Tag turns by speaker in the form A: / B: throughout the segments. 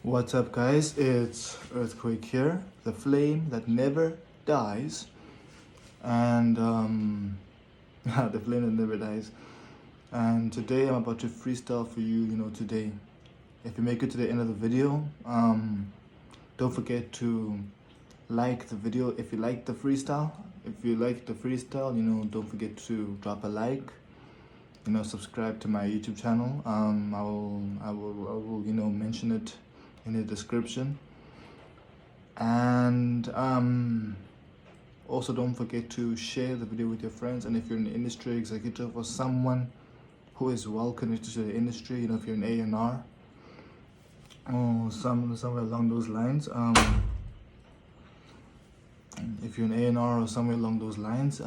A: What's up, guys? It's Earthquake here, the flame that never dies. And the flame that never dies. And today I'm about to freestyle for you, today. If you make it to the end of the video, don't forget to like the video if you like the freestyle. If you like the freestyle, don't forget to drop a like. Subscribe to my YouTube channel. I will, mention it in the description. And also don't forget to share the video with your friends. And if you're an industry executive or someone who is well connected to the industry, if you're an A&R or somewhere along those lines, if you're an A&R or somewhere along those lines,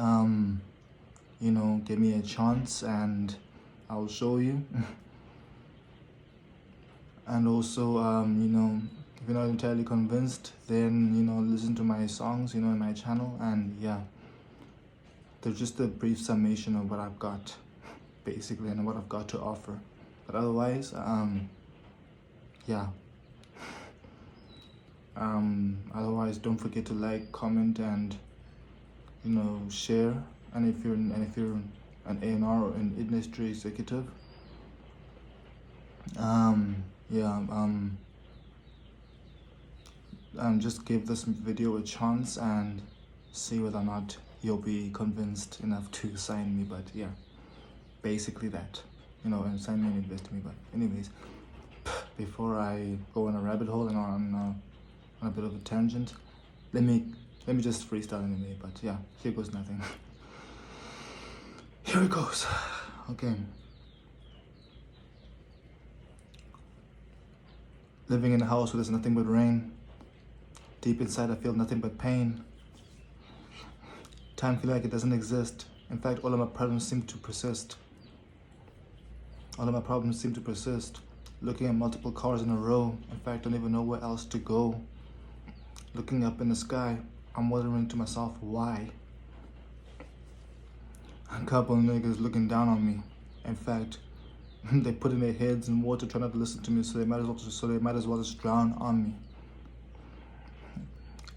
A: give me a chance and I'll show you. And also, if you're not entirely convinced, then, listen to my songs, in my channel. And yeah, they're just a brief summation of what I've got, basically, and what I've got to offer. But otherwise, yeah. Otherwise, don't forget to like, comment, and, share. And if you're an A&R or an industry executive, just give this video a chance and see whether or not you'll be convinced enough to sign me. But yeah, basically that, and sign me and invest in me. But anyways, before I go on a rabbit hole and on a bit of a tangent, let me just freestyle anyway. But yeah, here goes nothing. Here it goes. Okay. Living in a house where there's nothing but rain. Deep inside I feel nothing but pain. Time feels like it doesn't exist. In fact, all of my problems seem to persist. Looking at multiple cars in a row. In fact, don't even know where else to go. Looking up in the sky, I'm wondering to myself, why? A couple of niggas looking down on me. In fact, they put in their heads in water trying not to listen to me, so they might as well just drown on me.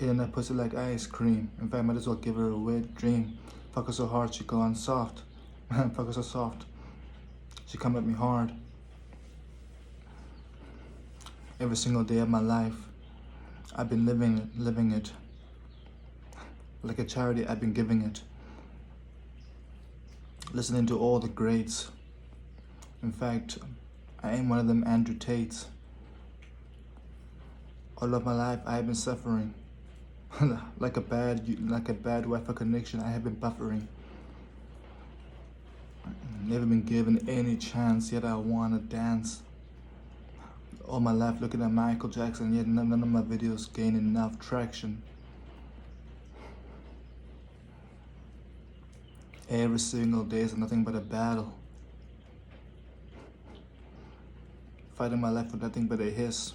A: Eating that pussy like ice cream. In fact, might as well give her a wet dream. Fuck her so hard, she gone soft. Fuck her so soft, she come at me hard. Every single day of my life, I've been living it. Like a charity, I've been giving it. Listening to all the greats. In fact, I ain't one of them Andrew Tates. All of my life, I have been suffering. like a bad Wi-Fi connection, I have been buffering. Never been given any chance, yet I wanna dance. All my life looking at Michael Jackson, yet none of my videos gain enough traction. Every single day is nothing but a battle. Fighting my life with nothing but a hiss.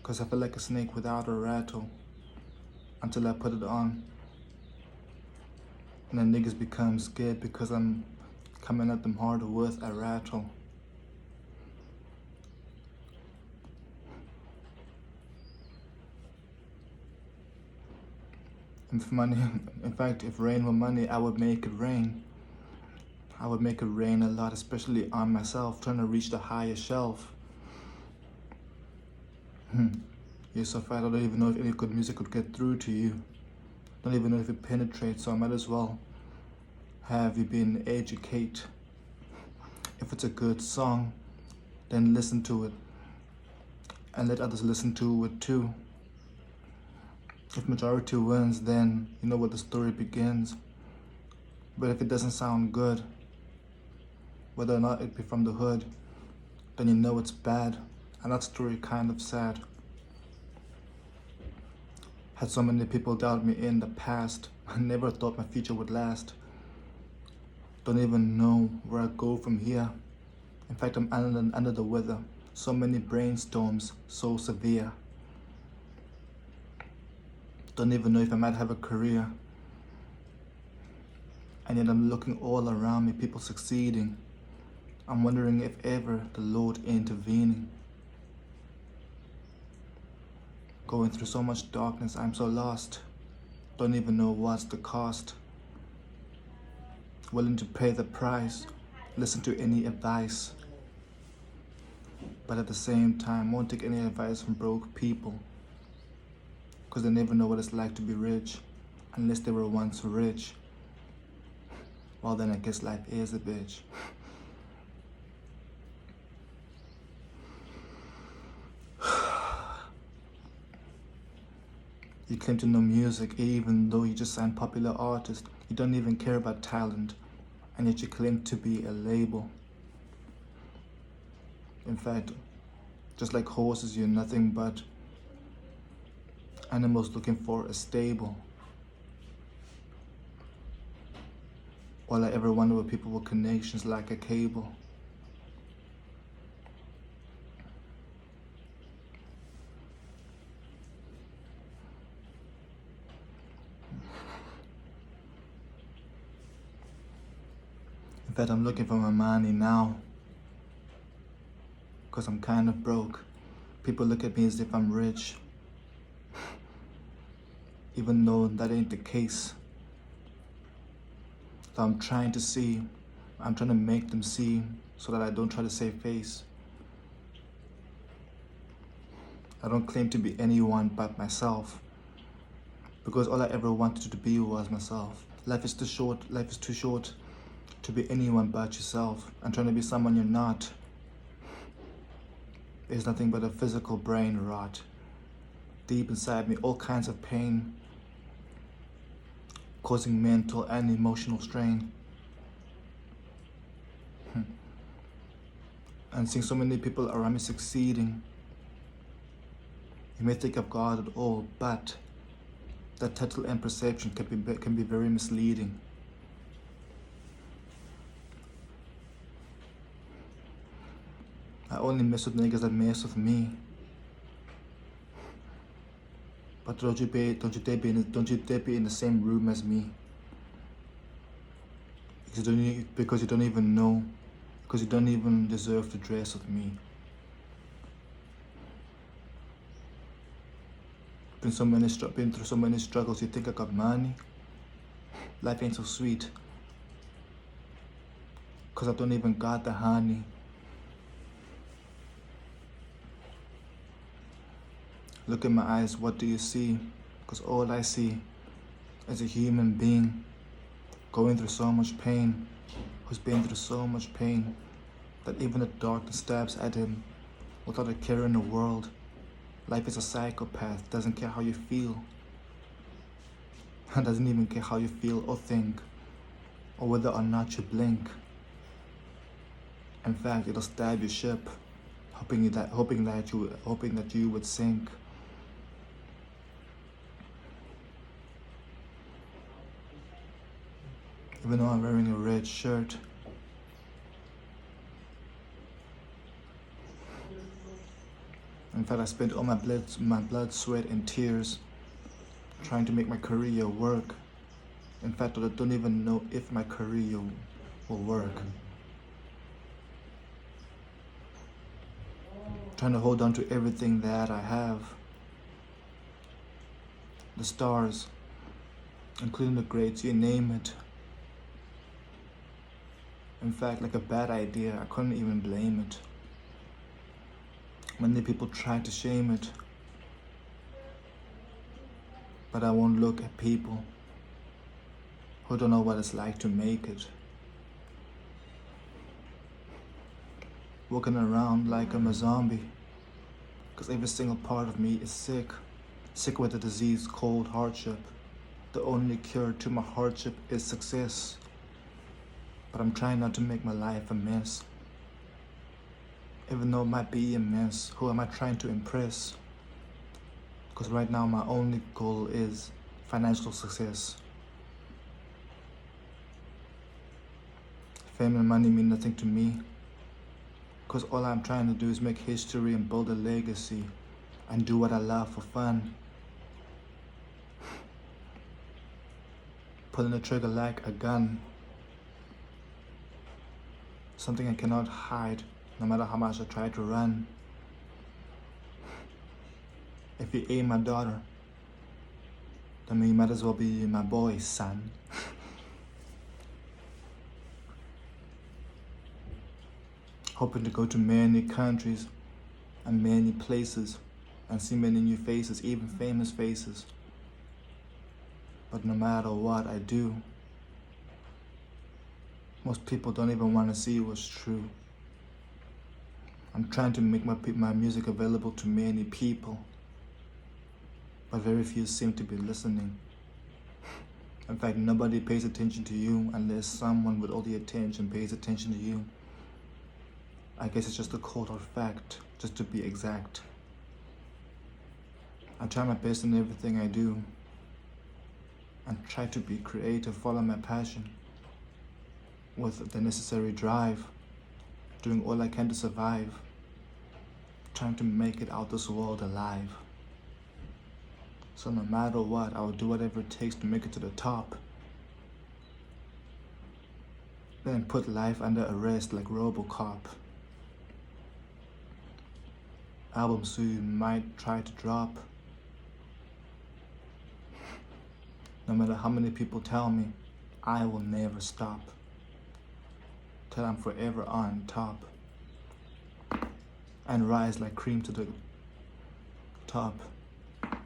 A: Cause I feel like a snake without a rattle. Until I put it on. And then niggas become scared because I'm coming at them hard with a rattle. In fact, if rain were money, I would make it rain. I would make it rain a lot, especially on myself, trying to reach the higher shelf. You're so fat, I don't even know if any good music could get through to you. Don't even know if it penetrates, so I might as well have you been educated. If it's a good song, then listen to it. And let others listen to it too. If majority wins, then you know where the story begins. But if it doesn't sound good, whether or not it be from the hood, then you know it's bad. And that story kind of sad. Had so many people doubt me in the past. I never thought my future would last. Don't even know where I go from here. In fact, I'm under the weather. So many brainstorms, so severe. Don't even know if I might have a career. And yet I'm looking all around me, people succeeding. I'm wondering if ever the Lord intervening. Going through so much darkness, I'm so lost. Don't even know what's the cost. Willing to pay the price, listen to any advice. But at the same time, won't take any advice from broke people. Because they never know what it's like to be rich, unless they were once rich. Well then I guess life is a bitch. You claim to know music even though you just sign popular artists. You don't even care about talent, and yet you claim to be a label. In fact, just like horses, you're nothing but animals looking for a stable. All I ever wanted were people with connections like a cable. In fact, I'm looking for my money now, because I'm kind of broke. People look at me as if I'm rich, even though that ain't the case. So I'm trying to make them see so that I don't try to save face. I don't claim to be anyone but myself, because all I ever wanted to be was myself. Life is too short to be anyone but yourself, and trying to be someone you're not is nothing but a physical brain rot. Deep inside me, all kinds of pain, causing mental and emotional strain. And seeing so many people around me succeeding, you may think I've got it all, but that title and perception can be very misleading. I only mess with niggas that mess with me. But don't you dare be in the same room as me. Because you don't even know. Because you don't even deserve to dress with me. Been through so many struggles. You think I got money? Life ain't so sweet. Cause I don't even got the honey. Look in my eyes, what do you see? Because all I see is a human being going through so much pain, who's been through so much pain, that even the darkness stabs at him without a care in the world. Life is a psychopath, doesn't care how you feel. And doesn't even care how you feel or think, or whether or not you blink. In fact, it'll stab your ship, hoping that you would sink. Even though I'm wearing a red shirt, in fact, I spent all my blood, sweat, and tears trying to make my career work. In fact, I don't even know if my career will work. Trying to hold on to everything that I have. The stars, including the greats, you name it. In fact, like a bad idea, I couldn't even blame it. Many people try to shame it, but I won't look at people who don't know what it's like to make it. Walking around like I'm a zombie, because every single part of me is sick with a disease called hardship. The only cure to my hardship is success. But I'm trying not to make my life a mess. Even though it might be a mess, who am I trying to impress? Because right now my only goal is financial success. Fame and money mean nothing to me, because all I'm trying to do is make history and build a legacy and do what I love for fun. Pulling the trigger like a gun. Something I cannot hide, no matter how much I try to run. If you ain't my daughter, then you might as well be my boy, son. Hoping to go to many countries and many places and see many new faces, even famous faces. But no matter what I do, most people don't even want to see what's true. I'm trying to make my music available to many people, but very few seem to be listening. In fact, nobody pays attention to you unless someone with all the attention pays attention to you. I guess it's just a cold hard fact, just to be exact. I try my best in everything I do and try to be creative, follow my passion with the necessary drive, doing all I can to survive, trying to make it out this world alive. So no matter what, I will do whatever it takes to make it to the top. Then put life under arrest like RoboCop. Album soon might try to drop. No matter how many people tell me, I will never stop. Till I'm forever on top. And rise like cream to the top.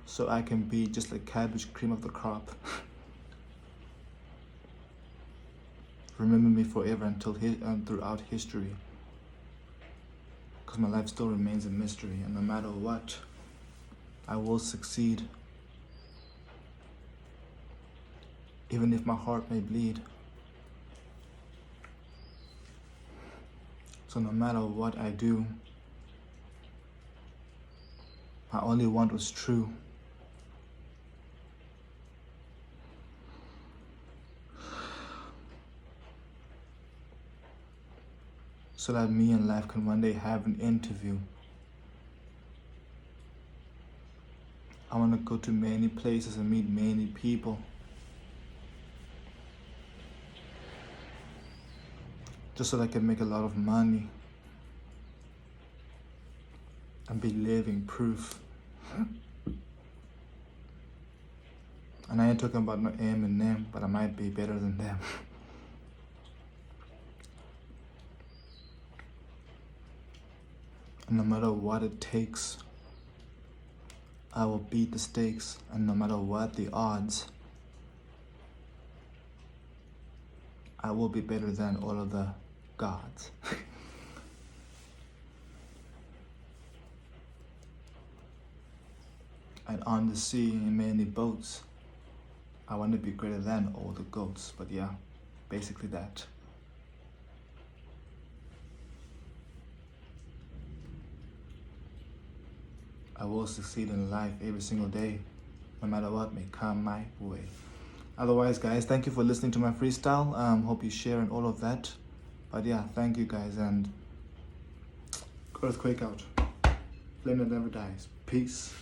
A: So I can be just like cabbage, cream of the crop. Remember me forever until throughout history. Because my life still remains a mystery, and no matter what, I will succeed. Even if my heart may bleed. So no matter what I do, I only want what's true. So that me and life can one day have an interview. I want to go to many places and meet many people. Just so that I can make a lot of money and be living proof. And I ain't talking about no Eminem, but I might be better than them. And no matter what it takes, I will beat the stakes, and no matter what the odds, I will be better than all of the gods. And on the sea in many boats, I want to be greater than all the goats. But yeah, basically that. I will succeed in life every single day, no matter what may come my way. Otherwise, guys, thank you for listening to my freestyle. Hope you share and all of that. But yeah, thank you guys, and earthquake out. Flame that never dies. Peace.